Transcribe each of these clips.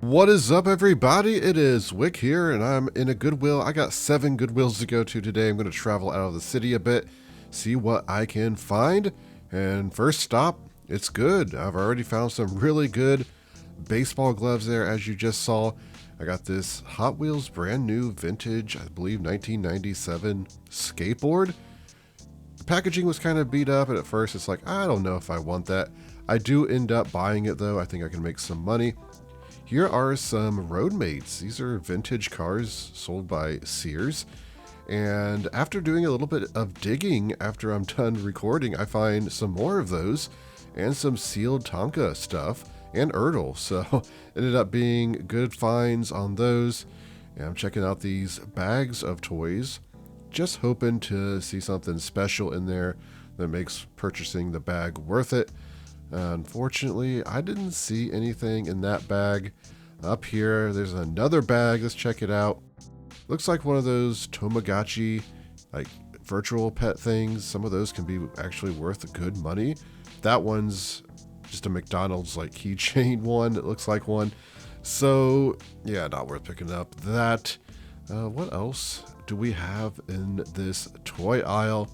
What is up, everybody? It is Wick here, and I'm in a Goodwill. I got 7 Goodwills to go to today. I'm going to travel out of the city a bit, see what I can find. And first stop, it's good. I've already found some really good baseball gloves there, as you just saw. I got this Hot Wheels brand new vintage, I believe 1997 skateboard. The packaging was kind of beat up, and at first it's like, I don't know if I want that. I do end up buying it though. I think I can make some money. Here are some Roadmates. These are vintage cars sold by Sears. And after doing a little bit of digging after I'm done recording, I find some more of those and some sealed Tonka stuff and Ertl. So ended up being good finds on those. And I'm checking out these bags of toys, just hoping to see something special in there that makes purchasing the bag worth it. Unfortunately, I didn't see anything in that bag. Up here, there's another bag. Let's check it out. Looks like one of those Tamagotchi, like virtual pet things. Some of those can be actually worth good money. That one's just a McDonald's like keychain one. It looks like one. So yeah, not worth picking up that. What else do we have in this toy aisle?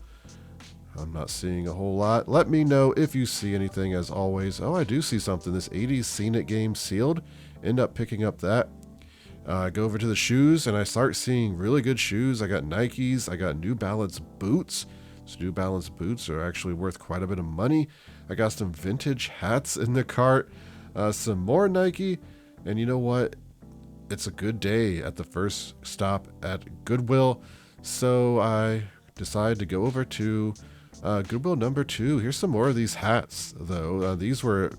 I'm not seeing a whole lot. Let me know if you see anything, as always. Oh, I do see something. This 80s Scene It game sealed. End up picking up that. I go over to the shoes, and I start seeing really good shoes. I got Nikes. I got New Balance boots. These New Balance boots are actually worth quite a bit of money. I got some vintage hats in the cart. Some more Nike. And you know what? It's a good day at the first stop at Goodwill. So I decided to go over to Goodwill number 2. Here's some more of these hats, though. These were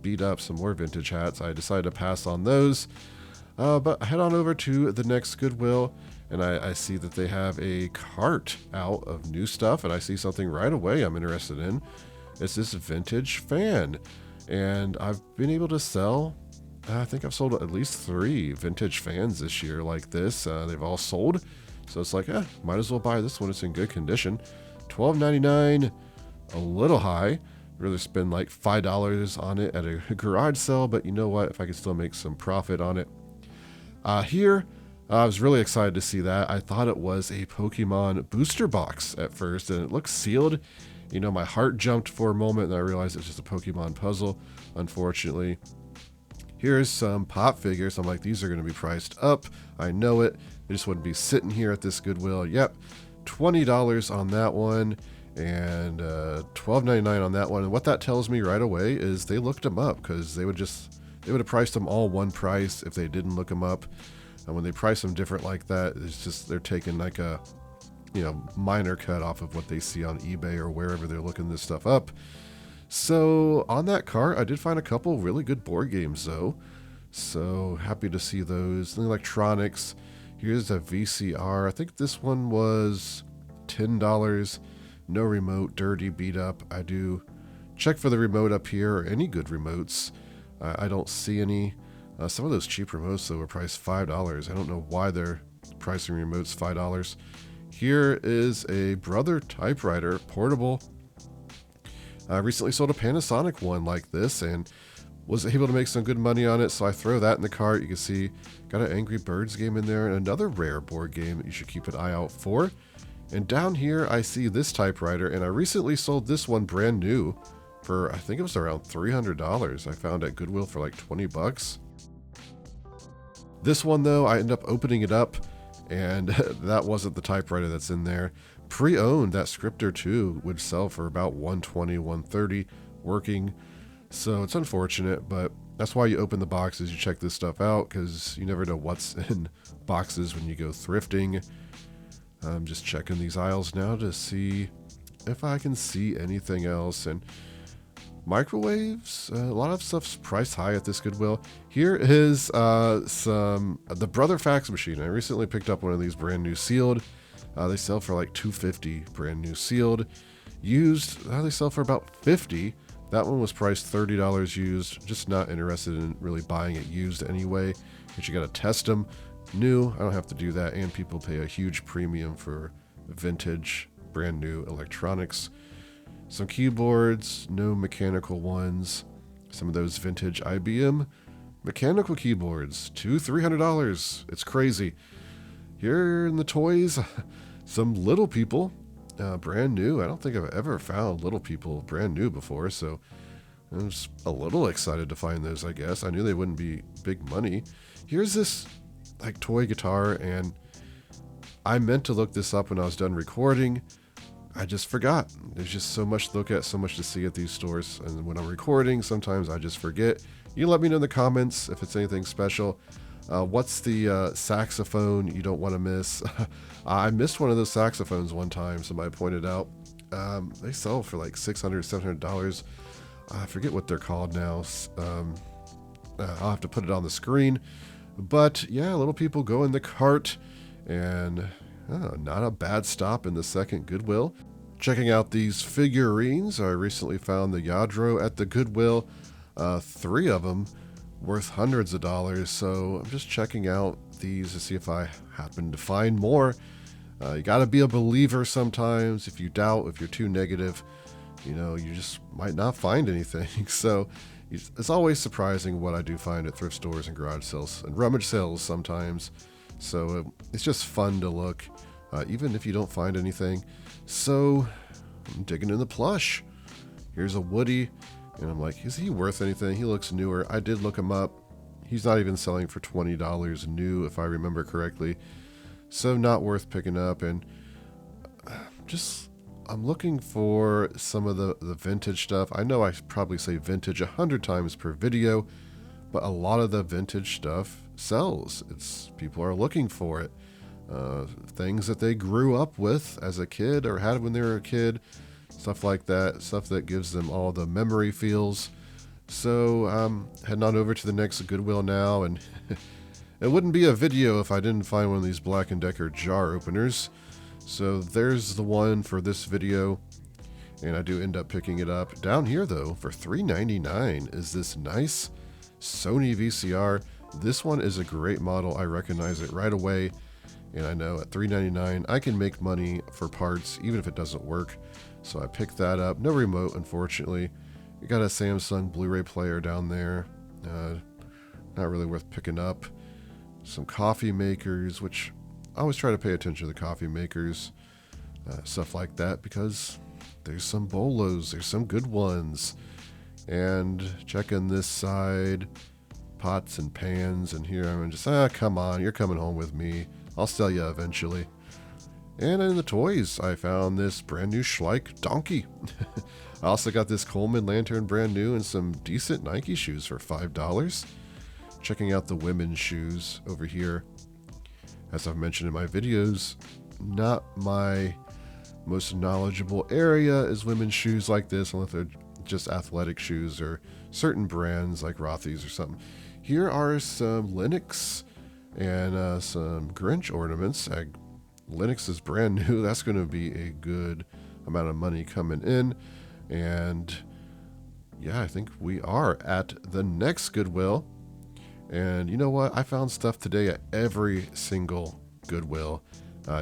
beat up, some more vintage hats. I decided to pass on those. But I head on over to the next Goodwill, and I see that they have a cart out of new stuff, and I see something right away I'm interested in. It's this vintage fan. And I've been able to sell, I think I've sold at least 3 vintage fans this year like this. They've all sold. So it's like, might as well buy this one. It's in good condition. $12.99, a little high. Rather spend like $5 on it at a garage sale, but you know what? If I could still make some profit on it. Here, I was really excited to see that. I thought it was a Pokemon booster box at first, and it looks sealed. You know, my heart jumped for a moment, and I realized it's just a Pokemon puzzle, unfortunately. Here's some pop figures. I'm like, these are going to be priced up. I know it. They just wouldn't be sitting here at this Goodwill. Yep. $20 on that one and $12.99 on that one. And what that tells me right away is they looked them up, because they would have priced them all one price if they didn't look them up. And when they price them different like that, it's just they're taking like a minor cut off of what they see on eBay or wherever they're looking this stuff up. So on that cart, I did find a couple really good board games though. So happy to see those. The electronics. Here's a VCR. I think this one was $10. No remote, dirty, beat up. I do check for the remote up here, or any good remotes. I don't see any. Some of those cheap remotes though were priced $5. I don't know why they're pricing remotes $5. Here is a Brother typewriter, portable. I recently sold a Panasonic one like this and was able to make some good money on it, so I throw that in the cart. You can see got an Angry Birds game in there and another rare board game that you should keep an eye out for. And down here I see this typewriter, and I recently sold this one brand new for, I think it was around $300. I found at Goodwill for like 20 bucks. This one though, I ended up opening it up, and that wasn't the typewriter that's in there. Pre-owned, that Scripter 2 would sell for about $120, $130 working. So it's unfortunate, but that's why you open the boxes, you check this stuff out, because you never know what's in boxes when you go thrifting. I'm just checking these aisles now to see if I can see anything else. And microwaves, a lot of stuff's priced high at this Goodwill. Here is the Brother fax machine. I recently picked up one of these brand new sealed. They sell for like $250 brand new sealed. Used, they sell for about $50. That one was priced $30 used. Just not interested in really buying it used anyway, because you got to test them. New, I don't have to do that, and people pay a huge premium for vintage, brand new electronics. Some keyboards, no mechanical ones. Some of those vintage IBM Mechanical keyboards, $200-$300. It's crazy. Here in the toys, some Little People, brand new. I don't think I've ever found Little People brand new before, so I was a little excited to find those, I guess. I knew they wouldn't be big money. Here's this like toy guitar, and I meant to look this up when I was done recording. I just forgot. There's just so much to look at, so much to see at these stores, and when I'm recording, sometimes I just forget. You let me know in the comments if it's anything special. What's the saxophone you don't want to miss? I missed one of those saxophones one time, somebody pointed out. They sell for like $600, $700. I forget what they're called now. I'll have to put it on the screen. But yeah, Little People go in the cart, and not a bad stop in the second Goodwill. Checking out these figurines. I recently found the Yadro at the Goodwill. 3 of them worth hundreds of dollars, so I'm just checking out these to see if I happen to find more. You gotta be a believer sometimes. If you doubt, if you're too negative, you just might not find anything. So it's always surprising what I do find at thrift stores and garage sales and rummage sales sometimes. So it's just fun to look, even if you don't find anything. So I'm digging in the plush. Here's a Woody. And I'm like, is he worth anything? He looks newer. I did look him up. He's not even selling for $20 new, if I remember correctly. So not worth picking up. And I'm looking for some of the vintage stuff. I know I probably say vintage 100 times per video, but a lot of the vintage stuff sells. People are looking for it. Things that they grew up with as a kid or had when they were a kid. Stuff like that, stuff that gives them all the memory feels. So heading on over to the next Goodwill now, and it wouldn't be a video if I didn't find one of these Black & Decker jar openers. So there's the one for this video, and I do end up picking it up. Down here though, for $3.99 is this nice Sony VCR. This one is a great model. I recognize it right away, and I know at $3.99 I can make money for parts even if it doesn't work. So I picked that up. No remote, unfortunately. You got a Samsung Blu-ray player down there. Not really worth picking up. Some coffee makers, which I always try to pay attention to the coffee makers. Stuff like that, because there's some bolos. There's some good ones. And checking this side. Pots and pans. And here I'm just, come on. You're coming home with me. I'll sell you eventually. And in the toys, I found this brand new Schleich donkey. I also got this Coleman lantern brand new and some decent Nike shoes for $5. Checking out the women's shoes over here. As I've mentioned in my videos, not my most knowledgeable area is women's shoes like this, unless they're just athletic shoes or certain brands like Rothy's or something. Here are some Linux and some Grinch ornaments. Linux is brand new. That's going to be a good amount of money coming in. And yeah, I think we are at the next Goodwill. And you know what? I found stuff today at every single Goodwill.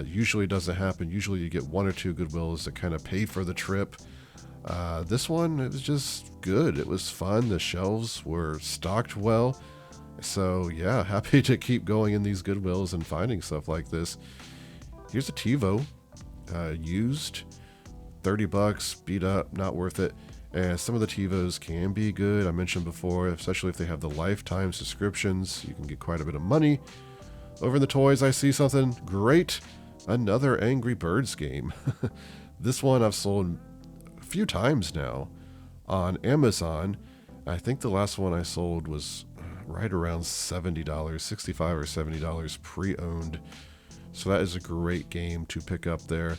Usually doesn't happen. Usually you get 1 or 2 Goodwills that kind of pay for the trip. This one, it was just good. It was fun. The shelves were stocked well. So yeah, happy to keep going in these Goodwills and finding stuff like this. Here's a TiVo, used, $30, beat up, not worth it. And some of the TiVos can be good. I mentioned before, especially if they have the lifetime subscriptions, you can get quite a bit of money. Over in the toys, I see something great. Another Angry Birds game. This one I've sold a few times now on Amazon. I think the last one I sold was right around $70, $65 or $70 pre-owned. So that is a great game to pick up there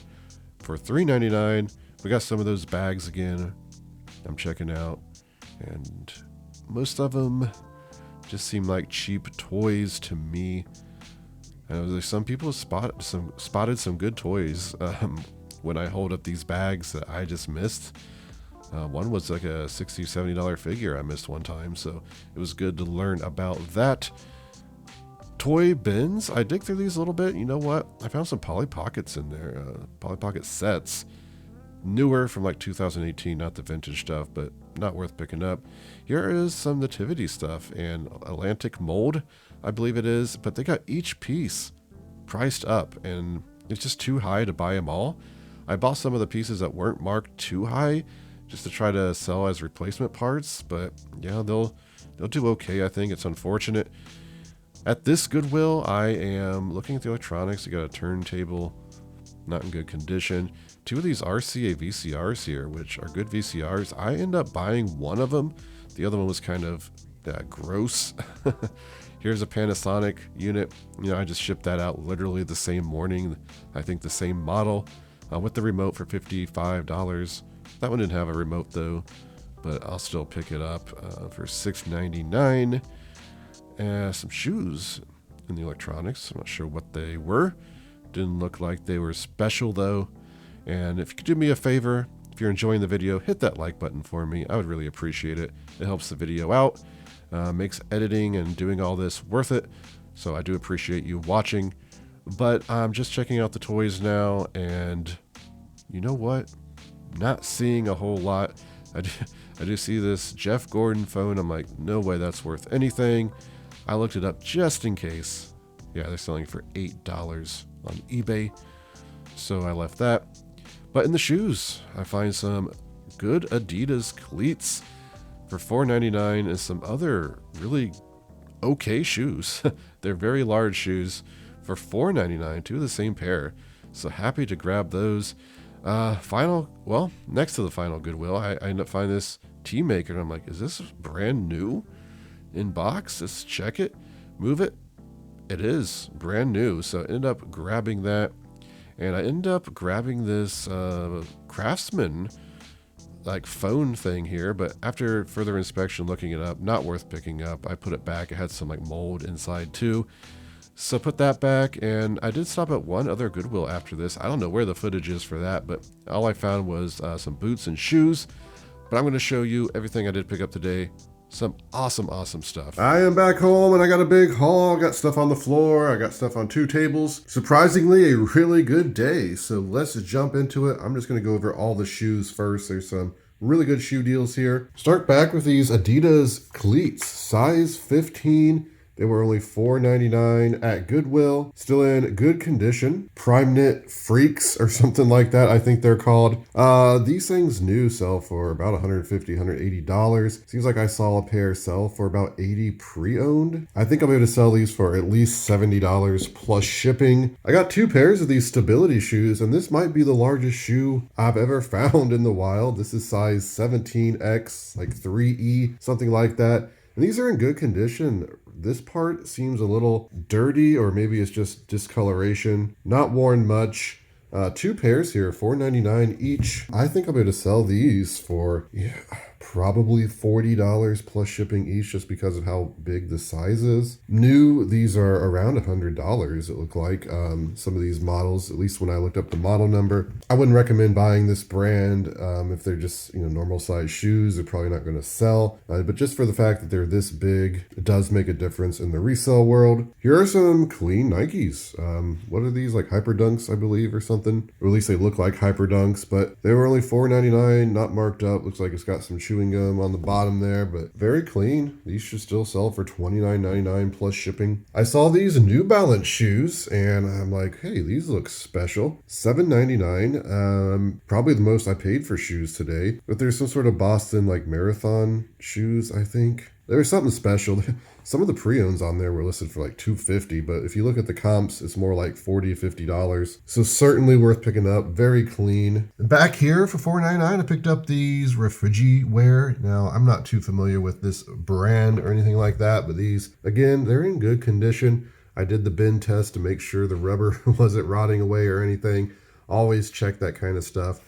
for $3.99. We got some of those bags again I'm checking out, and most of them just seem like cheap toys to me. I know there's some people spotted some good toys when I hold up these bags that I just missed. One was like a $60, $70 figure I missed one time, so it was good to learn about that. Toy bins, I dig through these a little bit. You know what? I found some Polly Pockets in there, Polly Pocket sets. newer from like 2018, not the vintage stuff, but not worth picking up. Here is some Nativity stuff and Atlantic mold, I believe it is, but they got each piece priced up and it's just too high to buy them all. I bought some of the pieces that weren't marked too high just to try to sell as replacement parts, but yeah, they'll do okay. I think it's unfortunate. At this Goodwill, I am looking at the electronics. You got a turntable, not in good condition. Two of these RCA VCRs here, which are good VCRs. I end up buying one of them. The other one was kind of gross. Here's a Panasonic unit. You know, I just shipped that out literally the same morning. I think the same model with the remote for $55. That one didn't have a remote though, but I'll still pick it up for $6.99. Some shoes in the electronics. I'm not sure what they were. Didn't look like they were special though. And if you could do me a favor, if you're enjoying the video, hit that like button for me. I would really appreciate it. It helps the video out, makes editing and doing all this worth it. So I do appreciate you watching. But I'm just checking out the toys now, and you know what? Not seeing a whole lot. I do see this Jeff Gordon phone. I'm like, no way that's worth anything. I looked it up just in case. Yeah, they're selling for $8 on eBay. So I left that. But in the shoes, I find some good Adidas cleats for $4.99 and some other really okay shoes. They're very large shoes for $4.99, two of the same pair. So happy to grab those. Next to the final Goodwill, I end up finding this tea maker, and I'm like, is this brand new in box? Let's check it, move it. It is brand new. So I ended up grabbing that. And I end up grabbing this Craftsman like phone thing here, but after further inspection, looking it up, not worth picking up. I put it back. It had some like mold inside too. So put that back, and I did stop at one other Goodwill after this. I don't know where the footage is for that, but all I found was some boots and shoes. But I'm going to show you everything I did pick up today. Some awesome stuff. I am back home and I got a big haul. I got stuff on the floor. I got stuff on two tables. Surprisingly, a really good day. So let's jump into it. I'm just going to go over all the shoes first. There's some really good shoe deals here. Start back with these Adidas cleats, size 15. They were only $4.99 at Goodwill. Still in good condition. Prime Knit Freaks or something like that, I think they're called. These things new sell for about $150, $180. Seems like I saw a pair sell for about $80 pre-owned. I think I'll be able to sell these for at least $70 plus shipping. I got two pairs of these stability shoes, and this might be the largest shoe I've ever found in the wild. This is size 17X, like 3E, something like that. And these are in good condition. This part seems a little dirty, or maybe it's just discoloration. Not worn much. Two pairs here, $4.99 each. I think I'll be able to sell these for probably $40 plus shipping each, just because of how big the size is. New, these are around $100, it looked like. Some of these models, at least when I looked up the model number. I wouldn't recommend buying this brand if they're just normal size shoes. They're probably not going to sell. But just for the fact that they're this big, it does make a difference in the resale world. Here are some clean Nikes. What are these, like Hyper Dunks, I believe, or something? Or at least they look like Hyper Dunks, but they were only $4.99, not marked up. Looks like it's got some chewing gum on the bottom there, but very clean. These should still sell for $29.99 plus shipping. I saw these New Balance shoes, and I'm like, hey, these look special. $7.99. Probably the most I paid for shoes today, but there's some sort of Boston like marathon shoes, I think. There was something special. Some of the pre-owns on there were listed for like $250, but if you look at the comps, it's more like $40, $50. So certainly worth picking up. Very clean. Back here for $4.99, I picked up these Figurines. Now, I'm not too familiar with this brand or anything like that, but these, again, they're in good condition. I did the bend test to make sure the rubber wasn't rotting away or anything. Always check that kind of stuff.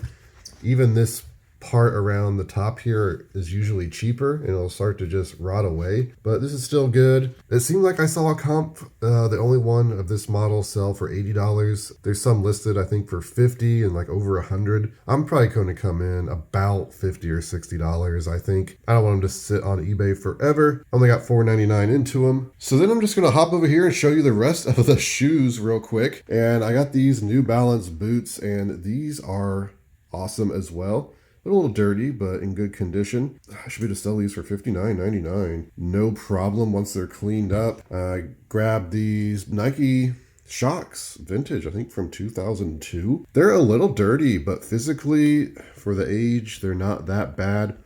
Even this part around the top here is usually cheaper and it'll start to just rot away, but this is still good. It seemed like I saw a comp, the only one of this model sell for $80. There's some listed I think for $50 and like over $100. I'm probably going to come in about $50 or $60, I think. I don't want them to sit on eBay forever. Only got $4.99 into them. So then I'm just going to hop over here and show you the rest of the shoes real quick. And I got these New Balance boots, and these are awesome as well. They're a little dirty, but in good condition. I should be able to sell these for $59.99. No problem once they're cleaned up. I grabbed these Nike Shocks vintage, I think from 2002. They're a little dirty, but physically, for the age, they're not that bad.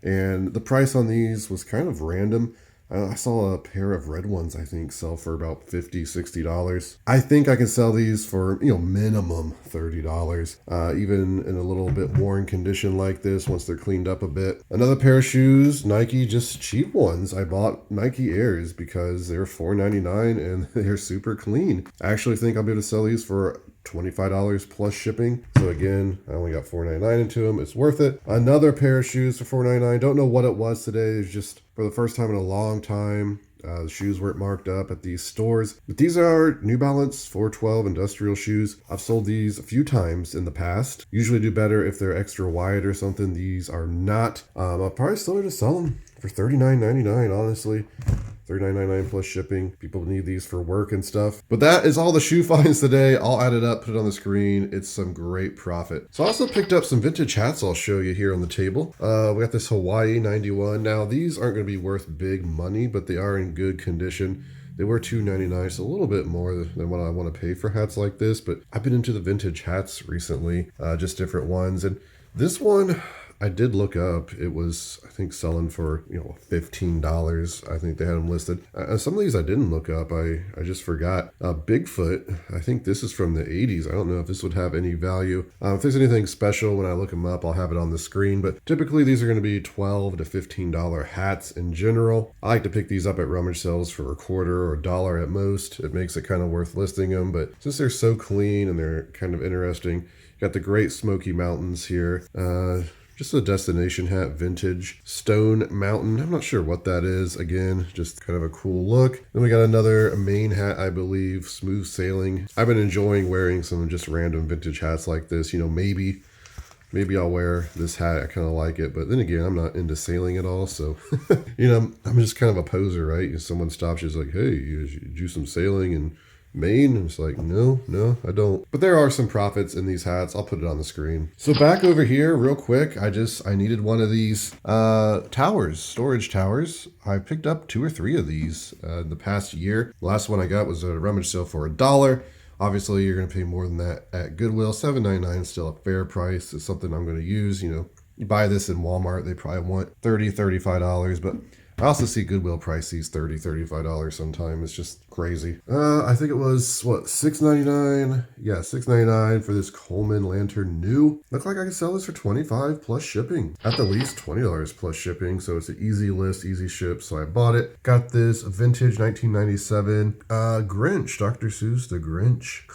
And the price on these was kind of random. I saw a pair of red ones, I think, sell for about $50, $60. I think I can sell these for, minimum $30, even in a little bit worn condition like this once they're cleaned up a bit. Another pair of shoes, Nike, just cheap ones. I bought Nike Airs because they're $4.99 and they're super clean. I actually think I'll be able to sell these for $25 plus shipping. So again, I only got $4.99 into them. It's worth it. Another pair of shoes for $4.99. Don't know what it was today. It's just for the first time in a long time. The shoes weren't marked up at these stores. But these are New Balance 412 industrial shoes. I've sold these a few times in the past. Usually do better if they're extra wide or something. These are not. I'll probably still just sell them for $39.99, honestly. $39.99 plus shipping. People need these for work and stuff. But that is all the shoe finds today. I'll add it up, put it on the screen. It's some great profit. So I also picked up some vintage hats I'll show you here on the table. We got this Hawaii 91. Now these aren't going to be worth big money, but they are in good condition. They were $2.99, so a little bit more than what I want to pay for hats like this. But I've been into the vintage hats recently, just different ones. And this one, I did look up. It was, I think, selling for, $15. I think they had them listed. Some of these I didn't look up. I just forgot. Bigfoot, I think this is from the 80s. I don't know if this would have any value. If there's anything special, when I look them up, I'll have it on the screen. But typically, these are going to be $12 to $15 hats in general. I like to pick these up at rummage sales for a quarter or $1 at most. It makes it kind of worth listing them. But since they're so clean and they're kind of interesting, got the Great Smoky Mountains here. Just a destination hat, vintage. Stone Mountain, I'm not sure what that is. Again, just kind of a cool look. Then we got another Maine hat, I believe, Smooth Sailing. I've been enjoying wearing some just random vintage hats like this. Maybe I'll wear this hat. I kind of like it. But then again, I'm not into sailing at all. So, I'm just kind of a poser, right? If someone stops you, it's like, hey, you do some sailing in Maine? And it's like, no, I don't. But there are some profits in these hats. I'll put it on the screen. So back over here real quick, I needed one of these storage towers. I picked up 2 or 3 of these in the past year. The last one I got was a rummage sale for $1. Obviously, you're going to pay more than that at Goodwill. $7.99 is still a fair price. It's something I'm going to use. You buy this in Walmart, they probably want $30, $35, but I also see Goodwill price these $30, $35 sometimes. It's just crazy. I think it was, $6.99? Yeah, $6.99 for this Coleman Lantern New. Looks like I can sell this for $25 plus shipping. At the least $20 plus shipping, so it's an easy list, easy ship, so I bought it. Got this vintage 1997 Grinch, Dr. Seuss the Grinch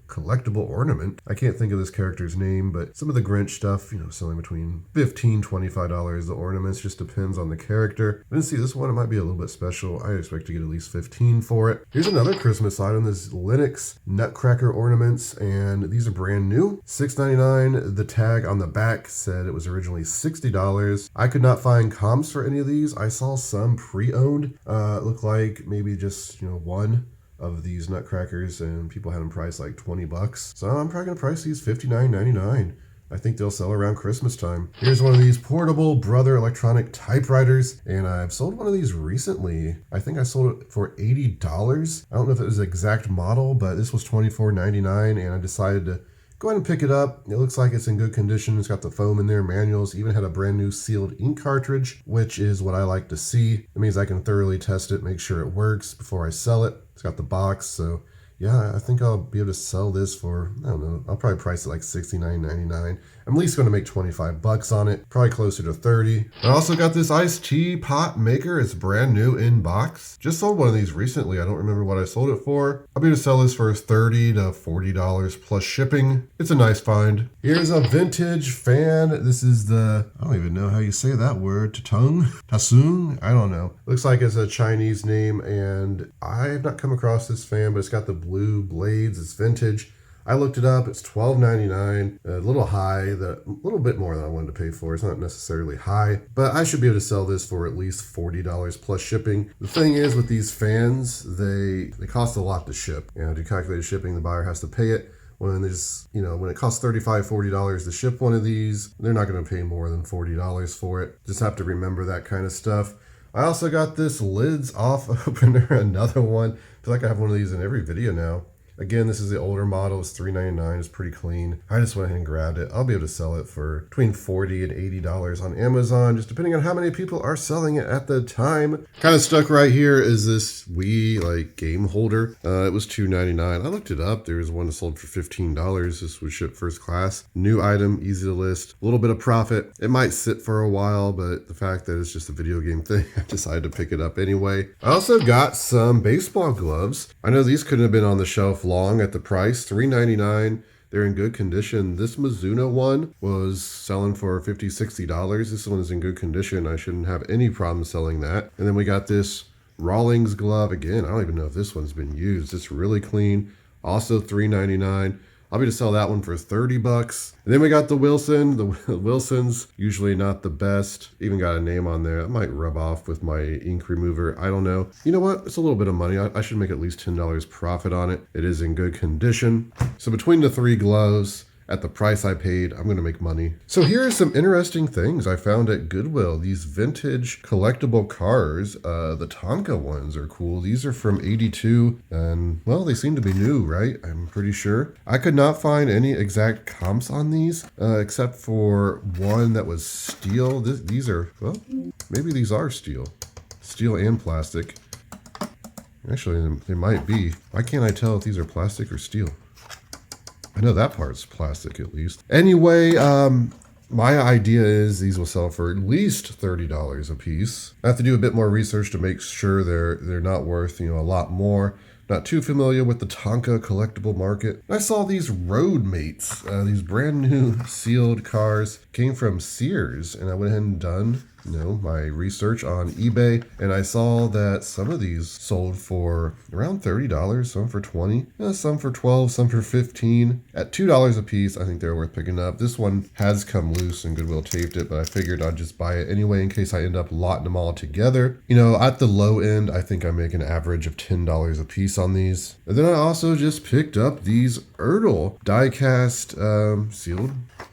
collectible ornament. I can't think of this character's name, but some of the Grinch stuff, selling between $15, $25. The ornaments just depends on the character. I didn't see this one. It might be a little bit special. I expect to get at least $15 for it. Here's another Christmas item. This Linux Nutcracker ornaments, and these are brand new. $6.99. The tag on the back said it was originally $60. I could not find comps for any of these. I saw some pre-owned. It looked like maybe just, one of these nutcrackers, and people had them priced like $20. So I'm probably gonna price these $59.99. I think they'll sell around Christmas time. Here's one of these portable Brother electronic typewriters, and I've sold one of these recently. I think I sold it for $80. I don't know if it was the exact model, but this was $24.99, and I decided to go ahead and pick it up. It looks like it's in good condition. It's got the foam in there, manuals, even had a brand new sealed ink cartridge, which is what I like to see. It means I can thoroughly test it, make sure it works before I sell it. It's got the box, so yeah, I think I'll be able to sell this for, I don't know, I'll probably price it like $69.99. I'm at least going to make $25 on it, probably closer to $30. I also got this iced tea pot maker. It's brand new in box. Just sold one of these recently. I don't remember what I sold it for. I'll be able to sell this for $30 to $40 plus shipping. It's a nice find. Here's a vintage fan. This is the, I don't even know how you say that word, Tasung? I don't know. Looks like it's a Chinese name, and I have not come across this fan, but it's got the blue blades. It's vintage. I looked it up. It's $12.99, a little high, a little bit more than I wanted to pay for. It's not necessarily high, but I should be able to sell this for at least $40 plus shipping. The thing is with these fans, they cost a lot to ship. To calculate shipping, the buyer has to pay it. when there's, you know, when it costs $35, $40 to ship one of these, they're not going to pay more than $40 for it. Just have to remember that kind of stuff. I also got this lids off opener, another one. I feel like I have one of these in every video now. Again, this is the older model. It's $3.99. It's pretty clean. I just went ahead and grabbed it. I'll be able to sell it for between $40 and $80 on Amazon, just depending on how many people are selling it at the time. Kind of stuck right here is this Wii like game holder. It was $2.99. I looked it up. There was one that sold for $15. This was shipped first class. New item, easy to list. A little bit of profit. It might sit for a while, but the fact that it's just a video game thing, I decided to pick it up anyway. I also got some baseball gloves. I know these couldn't have been on the shelf long at the price, $3.99. They're in good condition. This Mizuno one was selling for $50, $60. This one is in good condition. I shouldn't have any problem selling that. And then we got this Rawlings glove. Again, I don't even know if this one's been used. It's really clean. Also $3.99. I'll be to sell that one for $30. And then we got the Wilson. The Wilson's usually not the best. Even got a name on there. It might rub off with my ink remover. I don't know. You know what? It's a little bit of money. I should make at least $10 profit on it. It is in good condition. So between the three gloves, at the price I paid, I'm going to make money. So here are some interesting things I found at Goodwill. These vintage collectible cars. The Tonka ones are cool. These are from '82 and, well, they seem to be new, right? I'm pretty sure. I could not find any exact comps on these except for one that was steel. These are, well, maybe these are steel. Steel and plastic. Actually, they might be. Why can't I tell if these are plastic or steel? I know that part's plastic at least. Anyway, my idea is these will sell for at least $30 a piece. I have to do a bit more research to make sure they're not worth, you know, a lot more. Not too familiar with the Tonka collectible market. I saw these Roadmates, these brand new sealed cars, came from Sears, and I went ahead and done, you know, my research on eBay, and I saw that some of these sold for around $30, some for $20, some for $12, some for $15. At $2 a piece, I think they're worth picking up. This one has come loose and Goodwill taped it, but I figured I'd just buy it anyway in case I end up lotting them all together. You know, at the low end, I think I make an average of $10 a piece on these. And then I also just picked up these Ertl die-cast sealed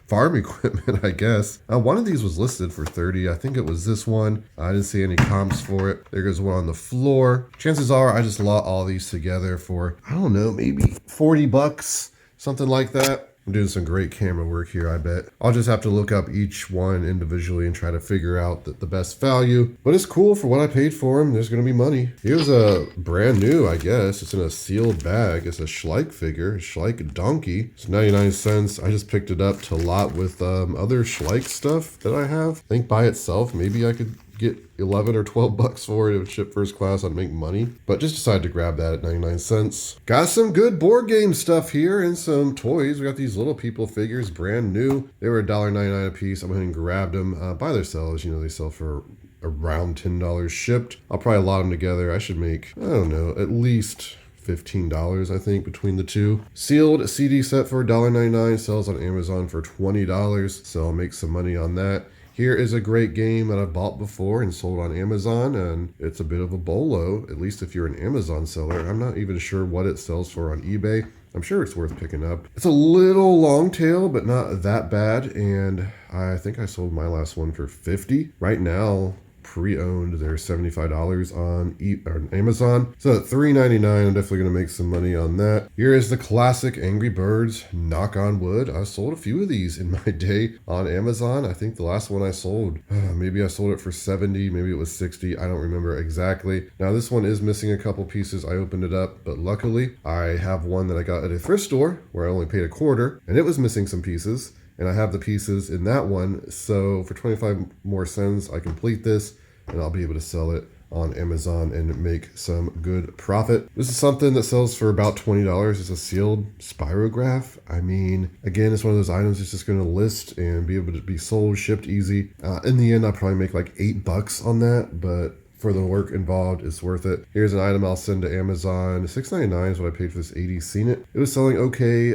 farm equipment, I guess. One of these was listed for $30. I think it was this one. I didn't see any comps for it. There goes one on the floor. Chances are I just lot all these together for, I don't know, maybe $40, something like that. I'm doing some great camera work here, I bet. I'll just have to look up each one individually and try to figure out the best value. But it's cool for what I paid for them. There's going to be money. Here's a brand new, I guess. It's in a sealed bag. It's a Schleich figure, a Schleich donkey. It's 99 cents. I just picked it up to lot with other Schleich stuff that I have. I think by itself, maybe I could get 11 or 12 bucks for it. It would ship first class. I'd make money, but just decided to grab that at 99 cents. Got some good board game stuff here and some toys. We got these little people figures, brand new. They were $1.99 a piece. I went ahead and grabbed them. By themselves, you know, they sell for around $10 shipped. I'll probably lot them together. I should make, I don't know, at least $15, I think, between the two. Sealed CD set for $1.99, sells on Amazon for $20, so I'll make some money on that. Here is a great game that I bought before and sold on Amazon, and it's a bit of a bolo, at least if you're an Amazon seller. I'm not even sure what it sells for on eBay. I'm sure it's worth picking up. It's a little long tail, but not that bad, and I think I sold my last one for $50. Right now, pre-owned, they're $75 on Amazon. So at $3.99, I'm definitely gonna make some money on that. Here is the classic Angry Birds, knock on wood. I sold a few of these in my day on Amazon. I think the last one I sold, maybe I sold it for 70, maybe it was 60. I don't remember exactly. Now this one is missing a couple pieces. I opened it up, but luckily I have one that I got at a thrift store where I only paid $0.25, and it was missing some pieces. And I have the pieces in that one. So for 25 more cents, I complete this and I'll be able to sell it on Amazon and make some good profit. This is something that sells for about $20. It's a sealed spirograph. I mean, again, it's one of those items that's just going to list and be able to be sold, shipped easy. In the end, I'll probably make like $8 on that, but for the work involved, it's worth it. Here's an item I'll send to Amazon. $6.99 is what I paid for this 80 Seen It. It was selling okay.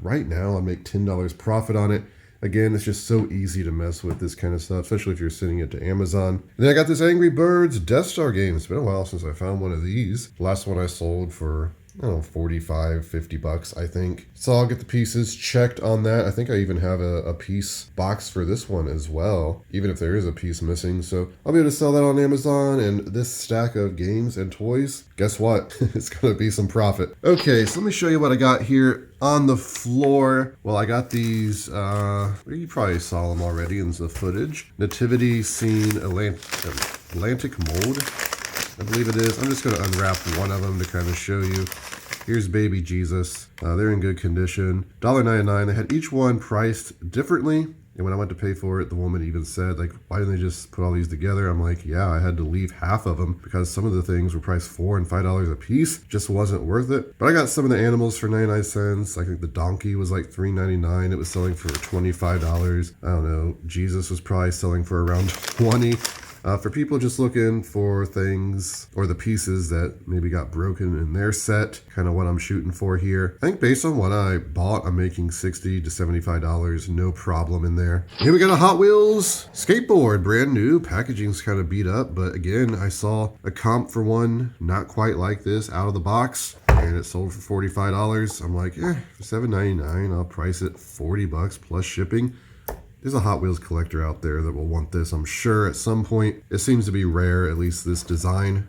Right now, I'll make $10 profit on it. Again, it's just so easy to mess with this kind of stuff, especially if you're sending it to Amazon. And then I got this Angry Birds Death Star game. It's been a while since I found one of these. The last one I sold for I don't know, 45, 50 bucks, I think. So I'll get the pieces checked on that. I think I even have a piece box for this one as well, even if there is a piece missing. So I'll be able to sell that on Amazon. And this stack of games and toys, guess what? It's going to be some profit. Okay, so let me show you what I got here on the floor. Well, I got these, you probably saw them already in the footage. Nativity scene Atlantic mold, I believe it is. I'm just going to unwrap one of them to kind of show you. Here's baby Jesus. They're in good condition. $1.99. They had each one priced differently. And when I went to pay for it, the woman even said, like, why didn't they just put all these together? I'm like, yeah, I had to leave half of them because some of the things were priced $4 and $5 a piece. Just wasn't worth it. But I got some of the animals for 99 cents. I think the donkey was like $3.99. It was selling for $25. I don't know. Jesus was probably selling for around $20. For people just looking for things or the pieces that maybe got broken in their set, kind of what I'm shooting for here. I think based on what I bought, I'm making $60 to $75, no problem in there. Here we got a Hot Wheels skateboard, brand new. Packaging's kind of beat up, but again, I saw a comp for one, not quite like this, out of the box. And it sold for $45. I'm like, for $7.99, I'll price it $40 plus shipping. There's a Hot Wheels collector out there that will want this, I'm sure, at some point. It seems to be rare, at least this design.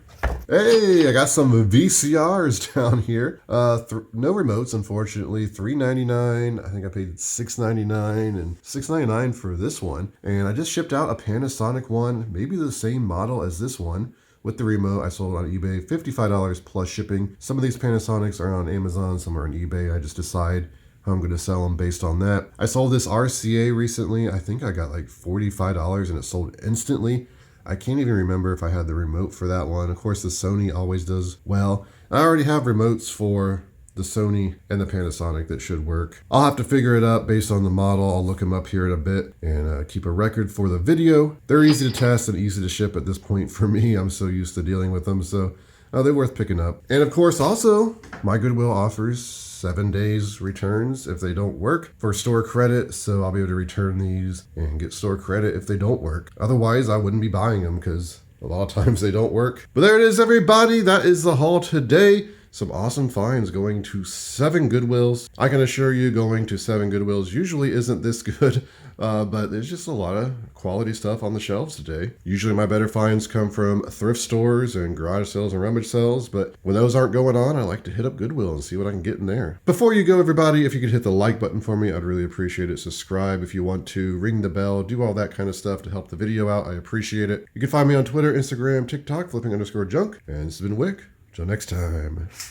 Hey, I got some VCRs down here. No remotes, unfortunately. $3.99. I think I paid $6.99 and $6.99 for this one. And I just shipped out a Panasonic one, maybe the same model as this one. With the remote, I sold it on eBay, $55 plus shipping. Some of these Panasonics are on Amazon, some are on eBay. I just decide I'm going to sell them based on that. I sold this RCA recently. I think I got like $45 and it sold instantly. I can't even remember if I had the remote for that one. Of course, the Sony always does well. I already have remotes for the Sony and the Panasonic that should work. I'll have to figure it out based on the model. I'll look them up here in a bit and keep a record for the video. They're easy to test and easy to ship at this point for me. I'm so used to dealing with them, so they're worth picking up. And of course, also, my Goodwill offers 7 days returns if they don't work for store credit, so I'll be able to return these and get store credit if they don't work. Otherwise, I wouldn't be buying them because a lot of times they don't work. But there it is, everybody. That is the haul today. Some awesome finds going to 7 Goodwills. I can assure you going to 7 Goodwills usually isn't this good, but there's just a lot of quality stuff on the shelves today. Usually my better finds come from thrift stores and garage sales and rummage sales, but when those aren't going on, I like to hit up Goodwill and see what I can get in there. Before you go, everybody, if you could hit the like button for me, I'd really appreciate it. Subscribe if you want to, ring the bell, do all that kind of stuff to help the video out. I appreciate it. You can find me on Twitter, Instagram, TikTok, flipping_junk, and this has been Wick. Till next time.